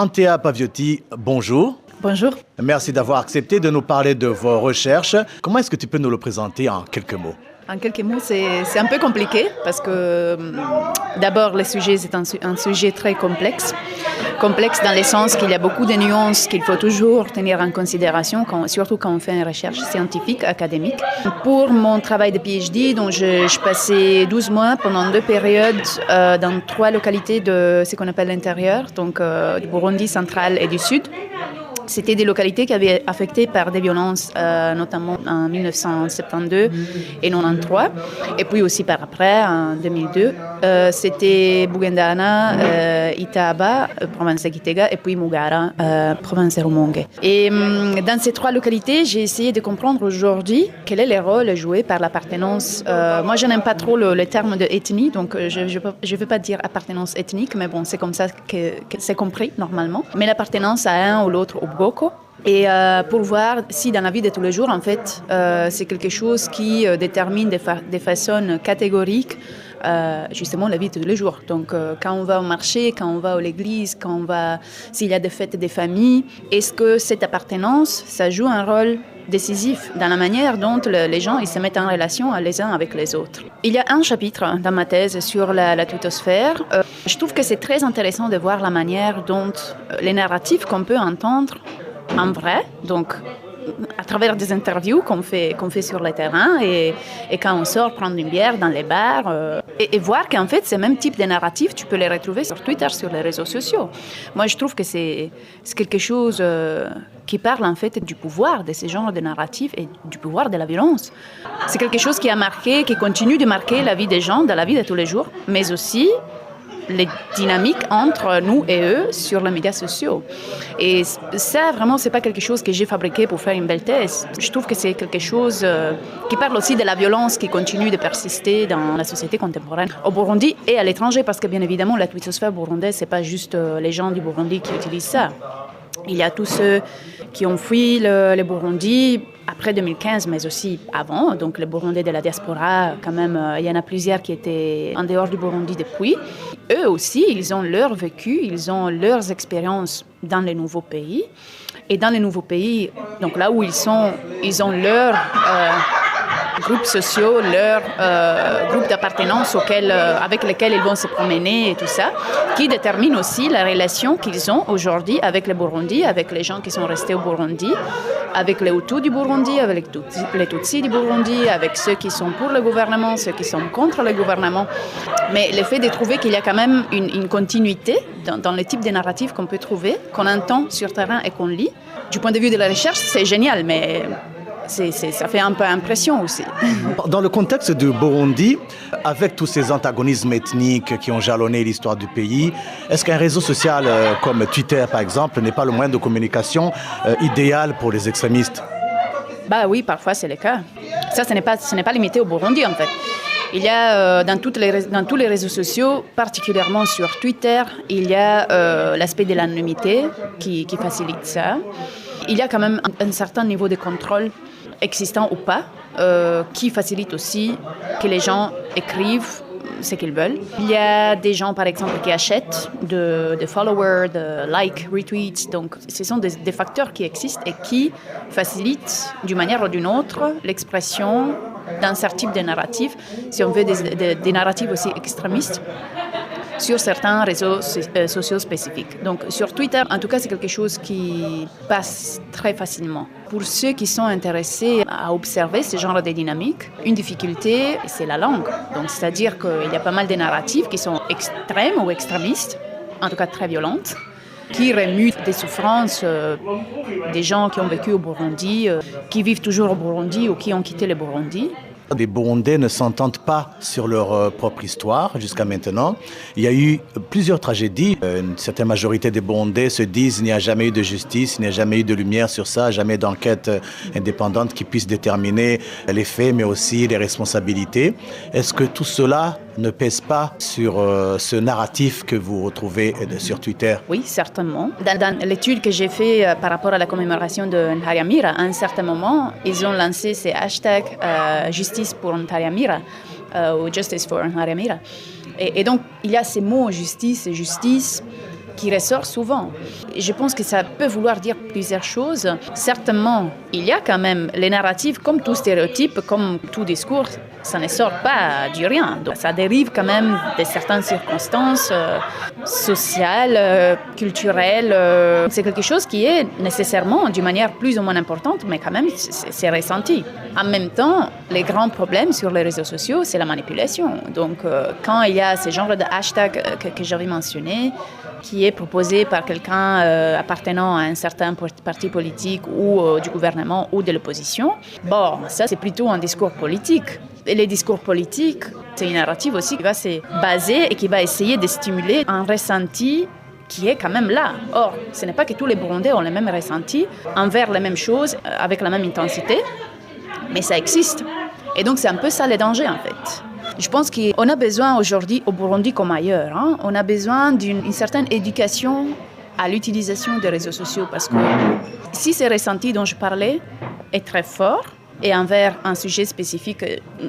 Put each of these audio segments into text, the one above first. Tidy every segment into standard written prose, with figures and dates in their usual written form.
Antea Paviotti, bonjour. Bonjour. Merci d'avoir accepté de nous parler de vos recherches. Comment est-ce que tu peux nous le présenter en quelques mots? En quelques mots, c'est un peu compliqué parce que d'abord, le sujet c'est un sujet très complexe. Complexe dans le sens qu'il y a beaucoup de nuances qu'il faut toujours tenir en considération, surtout quand on fait une recherche scientifique, académique. Pour mon travail de PhD, donc je passais 12 mois pendant 2 périodes dans 3 localités de ce qu'on appelle l'intérieur, donc du Burundi central et du sud. C'était des localités qui avaient été affectées par des violences, notamment en 1972 et 1993, et puis aussi par après, en 2002. C'était Bugendana, Itaba, province de Gitega, et puis Mugara, province de Rumonge. Et dans ces 3 localités, j'ai essayé de comprendre aujourd'hui quel est le rôle joué par l'appartenance. Moi, je n'aime pas trop le terme de ethnie, donc je ne veux pas dire appartenance ethnique, mais bon, c'est comme ça que c'est compris normalement. Mais l'appartenance à un ou l'autre Boko. Et pour voir si dans la vie de tous les jours, en fait, c'est quelque chose qui détermine de façon catégorique justement la vie de tous les jours. Donc quand on va au marché, quand on va à l'église, s'il y a des fêtes des familles, est-ce que cette appartenance, ça joue un rôle décisif dans la manière dont les gens ils se mettent en relation les uns avec les autres. Il y a un chapitre dans ma thèse sur la twittosphère. Je trouve que c'est très intéressant de voir la manière dont les narratifs qu'on peut entendre en vrai, donc à travers des interviews qu'on fait sur le terrain et quand on sort prendre une bière dans les bars et voir qu'en fait ces mêmes types de narratifs, tu peux les retrouver sur Twitter, sur les réseaux sociaux. Moi, je trouve que c'est quelque chose qui parle en fait du pouvoir de ces genres de narratifs et du pouvoir de la violence. C'est quelque chose qui a marqué, qui continue de marquer la vie des gens, dans la vie de tous les jours, mais aussi les dynamiques entre nous et eux sur les médias sociaux. Et ça, vraiment, c'est pas quelque chose que j'ai fabriqué pour faire une belle thèse. Je trouve que c'est quelque chose qui parle aussi de la violence qui continue de persister dans la société contemporaine au Burundi et à l'étranger, parce que bien évidemment, la twittosphère burundaise, c'est pas juste les gens du Burundi qui utilisent ça. Il y a tous ceux qui ont fui le Burundi après 2015, mais aussi avant. Donc, les Burundais de la diaspora, quand même, il y en a plusieurs qui étaient en dehors du Burundi depuis. Eux aussi, ils ont leur vécu, ils ont leurs expériences dans les nouveaux pays. Et dans les nouveaux pays, donc là où ils sont, ils ont leurs groupes sociaux, leurs groupes d'appartenance avec lesquels ils vont se promener et tout ça, qui déterminent aussi la relation qu'ils ont aujourd'hui avec le Burundi, avec les gens qui sont restés au Burundi, avec les Hutus du Burundi, avec les Tutsis du Burundi, avec ceux qui sont pour le gouvernement, ceux qui sont contre le gouvernement. Mais le fait de trouver qu'il y a quand même une continuité dans le type de narratifs qu'on peut trouver, qu'on entend sur terrain et qu'on lit, du point de vue de la recherche, c'est génial, mais ça fait un peu impression aussi. Dans le contexte du Burundi, avec tous ces antagonismes ethniques qui ont jalonné l'histoire du pays, est-ce qu'un réseau social comme Twitter, par exemple, n'est pas le moyen de communication idéal pour les extrémistes? Bah oui, parfois c'est le cas. Ça, ce n'est pas limité au Burundi, en fait. Il y a dans tous les réseaux sociaux, particulièrement sur Twitter, il y a l'aspect de l'anonymité qui facilite ça. Il y a quand même un certain niveau de contrôle, existant ou pas, qui facilite aussi que les gens écrivent ce qu'ils veulent. Il y a des gens, par exemple, qui achètent des followers, de likes, retweets. Donc, ce sont des facteurs qui existent et qui facilitent, d'une manière ou d'une autre, l'expression d'un certain type de narratif, si on veut des narratifs aussi extrémistes, sur certains réseaux sociaux spécifiques. Donc sur Twitter, en tout cas, c'est quelque chose qui passe très facilement. Pour ceux qui sont intéressés à observer ce genre de dynamique, une difficulté, c'est la langue. Donc c'est-à-dire qu'il y a pas mal de narratifs qui sont extrêmes ou extrémistes, en tout cas très violentes, qui remuent des souffrances des gens qui ont vécu au Burundi, qui vivent toujours au Burundi ou qui ont quitté le Burundi. Les Burundais ne s'entendent pas sur leur propre histoire jusqu'à maintenant. Il y a eu plusieurs tragédies. Une certaine majorité des Burundais se disent qu'il n'y a jamais eu de justice, il n'y a jamais eu de lumière sur ça, jamais d'enquête indépendante qui puisse déterminer les faits, mais aussi les responsabilités. Est-ce que tout cela ne pèse pas sur ce narratif que vous retrouvez sur Twitter? Oui, certainement. Dans l'étude que j'ai faite par rapport à la commémoration de Ntariamira, à un certain moment, ils ont lancé ces hashtags Justice pour Ntariamira ou Justice for Ntariamira. Et donc, il y a ces mots justice et justice qui ressort souvent. Et je pense que ça peut vouloir dire plusieurs choses. Certainement, il y a quand même les narratifs, comme tout stéréotype, comme tout discours, ça ne sort pas du rien. Donc, ça dérive quand même de certaines circonstances sociales, culturelles. C'est quelque chose qui est nécessairement, d'une manière plus ou moins importante, mais quand même, c'est ressenti. En même temps, les grands problèmes sur les réseaux sociaux, c'est la manipulation. Donc, quand il y a ce genre de hashtag que j'avais mentionné, qui est proposé par quelqu'un appartenant à un certain parti politique ou du gouvernement ou de l'opposition, bon, ça c'est plutôt un discours politique. Et les discours politiques, c'est une narrative aussi qui va se baser et qui va essayer de stimuler un ressenti qui est quand même là. Or, ce n'est pas que tous les Burundais ont le même ressenti envers les mêmes choses, avec la même intensité, mais ça existe. Et donc c'est un peu ça le danger en fait. Je pense qu'on a besoin aujourd'hui, au Burundi comme ailleurs, on a besoin d'une certaine éducation à l'utilisation des réseaux sociaux parce que si ce ressenti dont je parlais est très fort et envers un sujet spécifique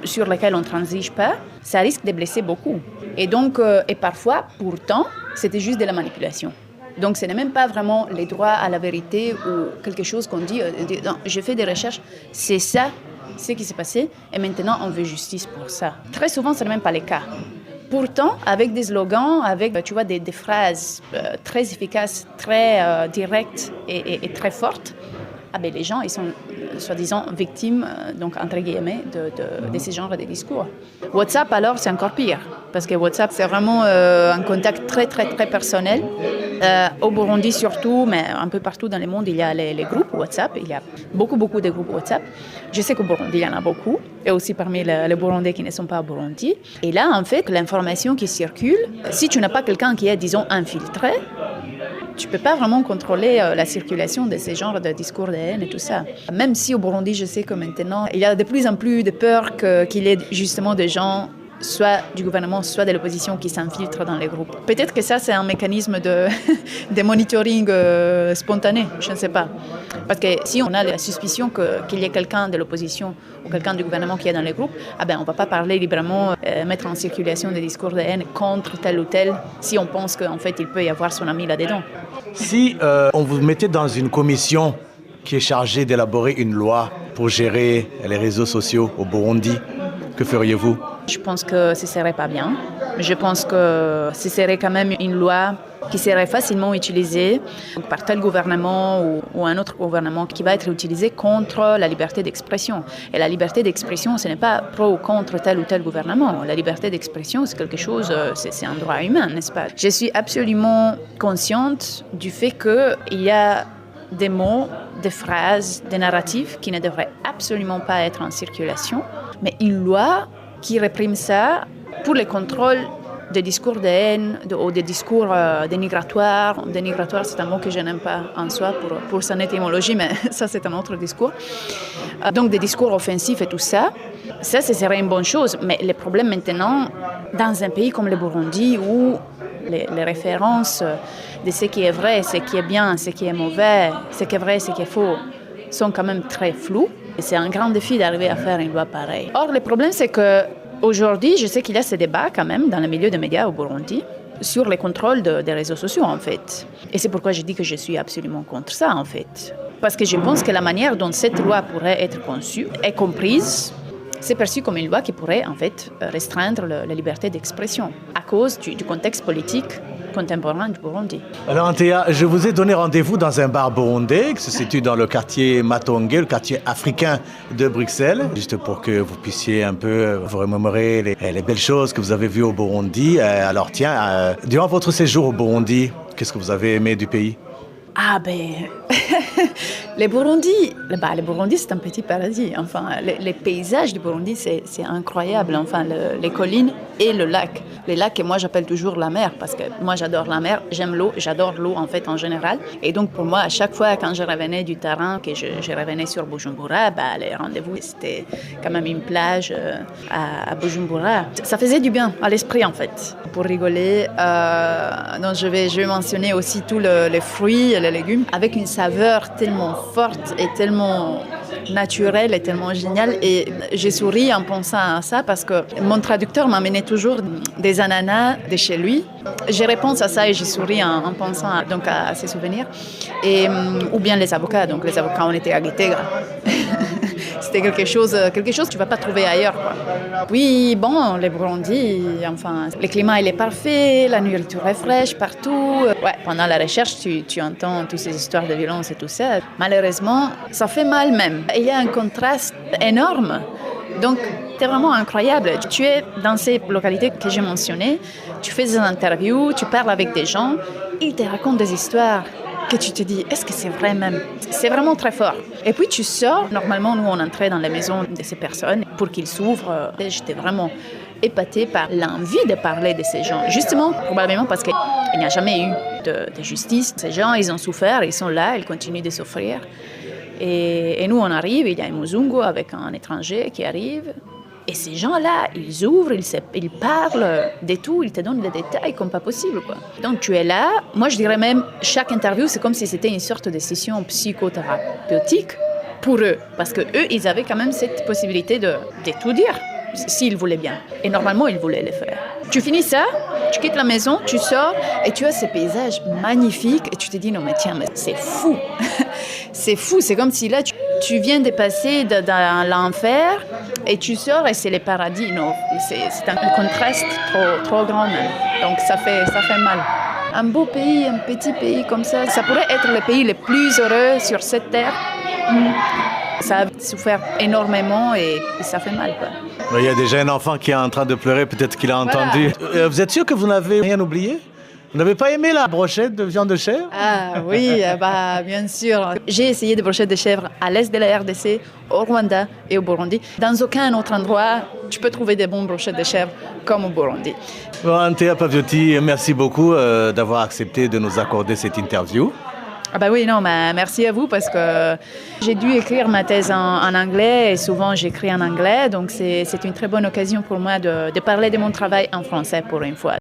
sur lequel on ne transige pas, ça risque de blesser beaucoup. Et donc, et parfois, pourtant, c'était juste de la manipulation. Donc ce n'est même pas vraiment les droits à la vérité ou quelque chose qu'on dit, non, j'ai fait des recherches, c'est ça ce qui s'est passé et maintenant on veut justice pour ça. Très souvent, ce n'est même pas le cas. Pourtant, avec des slogans, avec tu vois, des phrases très efficaces, très directes et très fortes, les gens ils sont soi-disant victimes, donc entre guillemets, de ce genre de discours. WhatsApp alors c'est encore pire, parce que WhatsApp c'est vraiment un contact très très très personnel. Au Burundi surtout, mais un peu partout dans le monde, il y a les groupes WhatsApp, il y a beaucoup de groupes WhatsApp. Je sais qu'au Burundi, il y en a beaucoup, et aussi parmi les Burundais qui ne sont pas au Burundi. Et là, en fait, l'information qui circule, si tu n'as pas quelqu'un qui est, disons, infiltré, tu ne peux pas vraiment contrôler la circulation de ces genres de discours de haine et tout ça. Même si au Burundi, je sais que maintenant, il y a de plus en plus de peur qu'il y ait justement des gens, soit du gouvernement, soit de l'opposition, qui s'infiltrent dans les groupes. Peut-être que ça, c'est un mécanisme de monitoring spontané, je ne sais pas. Parce que si on a la suspicion qu'il y ait quelqu'un de l'opposition ou quelqu'un du gouvernement qui est dans les groupes, on ne va pas parler librement, mettre en circulation des discours de haine contre tel ou tel, si on pense qu'en fait, il peut y avoir son ami là-dedans. Si on vous mettait dans une commission qui est chargée d'élaborer une loi pour gérer les réseaux sociaux au Burundi, que feriez-vous ? Je pense que ce ne serait pas bien. Je pense que ce serait quand même une loi qui serait facilement utilisée par tel gouvernement ou un autre gouvernement qui va être utilisée contre la liberté d'expression. Et la liberté d'expression, ce n'est pas pro ou contre tel ou tel gouvernement. La liberté d'expression, c'est quelque chose, c'est un droit humain, n'est-ce pas? Je suis absolument consciente du fait qu'il y a des mots, des phrases, des narratifs qui ne devraient absolument pas être en circulation, mais une loi qui réprime ça pour le contrôle des discours de haine ou des discours dénigratoires. Dénigratoire, c'est un mot que je n'aime pas en soi pour son étymologie, mais ça, c'est un autre discours. Donc, des discours offensifs et tout ça, ça, ce serait une bonne chose. Mais le problème maintenant, dans un pays comme le Burundi, où les références de ce qui est vrai, ce qui est bien, ce qui est mauvais, ce qui est vrai, ce qui est faux, sont quand même très floues. Et c'est un grand défi d'arriver à faire une loi pareille. Or, le problème, c'est qu'aujourd'hui, je sais qu'il y a ce débat quand même dans le milieu des médias au Burundi sur le contrôle des réseaux sociaux, en fait. Et c'est pourquoi je dis que je suis absolument contre ça, en fait. Parce que je pense que la manière dont cette loi pourrait être conçue et comprise, c'est perçu comme une loi qui pourrait, en fait, restreindre la liberté d'expression à cause du contexte politique contemporain du Burundi. Alors Antea, je vous ai donné rendez-vous dans un bar burundais qui se situe dans le quartier Matonge, le quartier africain de Bruxelles, juste pour que vous puissiez un peu vous remémorer les belles choses que vous avez vues au Burundi. Alors tiens, durant votre séjour au Burundi, qu'est-ce que vous avez aimé du pays ? Le Burundi, c'est un petit paradis. Enfin, les paysages du Burundi, c'est incroyable. Enfin, les collines et le lac. Les lacs que moi, j'appelle toujours la mer, parce que moi, j'adore la mer, j'aime l'eau, j'adore l'eau, en fait, en général. Et donc, pour moi, à chaque fois, quand je revenais du terrain, que je revenais sur Bujumbura, les rendez-vous, c'était quand même une plage à Bujumbura. Ça faisait du bien à l'esprit, en fait. Pour rigoler, donc je vais mentionner aussi tous les fruits et les légumes, avec une saveur tellement forte et tellement naturel et tellement génial. Et j'ai souri en pensant à ça parce que mon traducteur m'amenait toujours des ananas de chez lui. Je réponds à ça et j'ai souri en pensant à ces souvenirs. Ou bien les avocats. Donc les avocats, on était à Guétègre. C'était quelque chose que tu ne vas pas trouver ailleurs, quoi. Oui, bon, les Burundi, enfin, le climat il est parfait, la nourriture est fraîche partout. Ouais, pendant la recherche, tu entends toutes ces histoires de violence et tout ça. Malheureusement, ça fait mal même. Il y a un contraste énorme. Donc, c'est vraiment incroyable. Tu es dans ces localités que j'ai mentionnées, tu fais des interviews, tu parles avec des gens, ils te racontent des histoires que tu te dis, est-ce que c'est vrai même? C'est vraiment très fort. Et puis tu sors, normalement nous on entrait dans la maison de ces personnes pour qu'ils s'ouvrent. Et j'étais vraiment épatée par l'envie de parler de ces gens. Justement, probablement parce qu'il n'y a jamais eu de justice. Ces gens, ils ont souffert, ils sont là, ils continuent de souffrir. Et nous on arrive, il y a un Muzungu avec un étranger qui arrive. Et ces gens-là, ils ouvrent, ils parlent de tout, ils te donnent des détails comme pas possible, quoi. Donc tu es là, moi je dirais même, chaque interview, c'est comme si c'était une sorte de session psychothérapeutique pour eux. Parce qu'eux, ils avaient quand même cette possibilité de tout dire, s'ils voulaient bien. Et normalement, ils voulaient le faire. Tu finis ça, tu quittes la maison, tu sors, et tu as ces paysages magnifiques, et tu te dis, non mais tiens, mais c'est fou. C'est fou, c'est comme si là, tu viens de passer dans l'enfer, et tu sors et c'est le paradis. Non, c'est un contraste trop grand même. Donc ça fait mal. Un beau pays, un petit pays comme ça pourrait être le pays le plus heureux sur cette terre. Ça a souffert énormément et ça fait mal, quoi. Il y a déjà un enfant qui est en train de pleurer, peut-être qu'il a entendu. Vous êtes sûr que vous n'avez rien oublié? Vous n'avez pas aimé la brochette de viande de chèvre? Ah oui, bien sûr. J'ai essayé des brochettes de chèvre à l'est de la RDC, au Rwanda et au Burundi. Dans aucun autre endroit, tu peux trouver des bonnes brochettes de chèvre comme au Burundi. Bon, Antea Paviotti, merci beaucoup d'avoir accepté de nous accorder cette interview. Oui, non, merci à vous parce que j'ai dû écrire ma thèse en anglais et souvent j'écris en anglais. Donc c'est une très bonne occasion pour moi de parler de mon travail en français pour une fois.